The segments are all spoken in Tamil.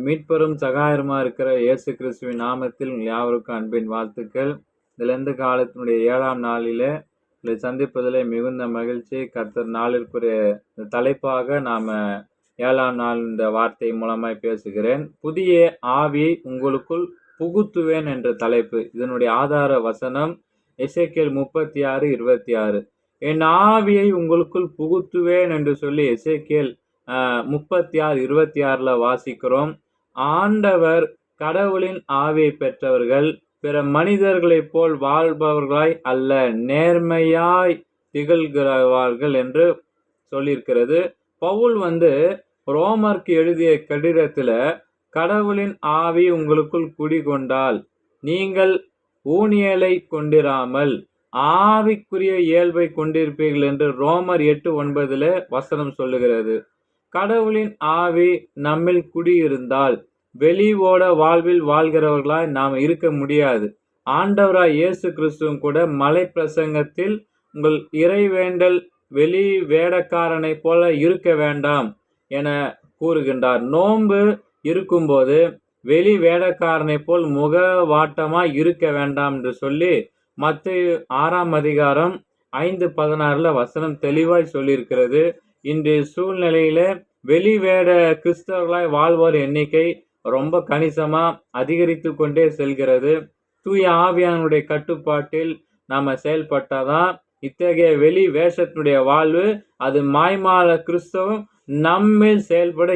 மீட்பெரும் சகாயருமா இருக்கிற இயேசு கிறிஸ்துவின் நாமத்தில் உங்கள் யாவருக்கும் அன்பின் வாழ்த்துக்கள். இதிலிருந்து காலத்தினுடைய 7ஆம் நாளிலே இதை சந்திப்பதில் மிகுந்த மகிழ்ச்சி. கர்த்தர் நாளிற்குரிய தலைப்பாக நாம 7ஆம் நாள் இந்த வார்த்தை மூலமாய் பேசுகிறேன். புதிய ஆவியை உங்களுக்குள் புகுத்துவேன் என்ற தலைப்பு. இதனுடைய ஆதார வசனம் எசேக்கியேல் 36:26. என் ஆவியை உங்களுக்குள் புகுத்துவேன் என்று சொல்லி எசேக்கியேல் 36:26 வாசிக்கிறோம். ஆண்டவர் கடவுளின் ஆவியை பெற்றவர்கள் பிற மனிதர்களைப் போல் வாழ்பவர்களாய் அல்ல, நேர்மையாய் திகழ்கிறவார்கள் என்று சொல்லியிருக்கிறது. பவுல் ரோமருக்கு எழுதிய கடிதத்துல கடவுளின் ஆவி உங்களுக்குள் குடிகொண்டால் நீங்கள் ஊனியலை கொண்டிராமல் ஆவிக்குரிய இயல்பை கொண்டிருப்பீர்கள் என்று ரோமர் 8:9 வசனம் சொல்லுகிறது. கடவுளின் ஆவி நம்மில் குடியிருந்தால் வெளிவோட வாழ்வில் வாழ்கிறவர்களாய் நாம் இருக்க முடியாது. ஆண்டவராய் இயேசு கிறிஸ்துவும் கூட மலை பிரசங்கத்தில் உங்கள் இறைவேண்டல் வெளி வேடக்காரனை போல இருக்க வேண்டாம் என கூறுகின்றார். நோன்பு இருக்கும்போது வெளி வேடக்காரனை போல் முகவாட்டமாய் இருக்க வேண்டாம் என்று சொல்லி மத்தேயு 6ஆம் அதிகாரம் 5:16 வசனம் தெளிவாய் சொல்லியிருக்கிறது. இன்றைய சூழ்நிலையில வெளி வேட கிறிஸ்தவர்களாய் வாழ்வோர் எண்ணிக்கை ரொம்ப கணிசமா அதிகரித்து கொண்டே செல்கிறது. தூய ஆவியானுடைய கட்டுப்பாட்டில் நாம செயல்பட்டாதான் இத்தகைய வெளி வேஷத்தினுடைய வாழ்வு அது மாய்மால கிறிஸ்தவம் நம்மில் செயல்பட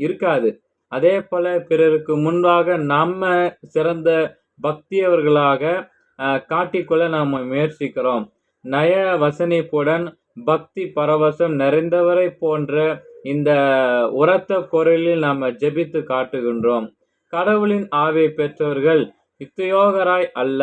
இருக்காது. அதே போல பிறருக்கு முன்பாக நம்ம சிறந்த பக்தியவர்களாக காட்டிக்கொள்ள நாம் முயற்சிக்கிறோம். நய வசனிப்புடன் பக்தி பரவசம் நிறைந்தவரை போன்ற இந்த உரத்த குரலில் நாம் ஜெபித்து காட்டுகின்றோம். கடவுளின் ஆவியை பெற்றவர்கள் இத்தயோகராய் அல்ல,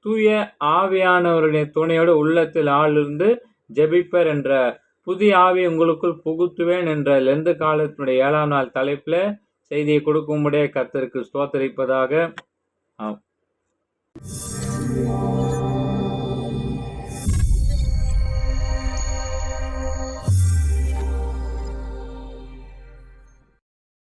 தூய ஆவியானவருடைய துணையோடு உள்ளத்தில் ஆளிருந்து ஜெபிப்பர் என்ற புதிய ஆவி உங்களுக்குள் புகுத்துவேன் என்ற லெந்து காலத்தினுடைய 7ஆம் நாள் தலைப்புல செய்தியை கொடுக்கும்படியே கர்த்தருக்கு ஸ்தோத்திரிப்பதாக.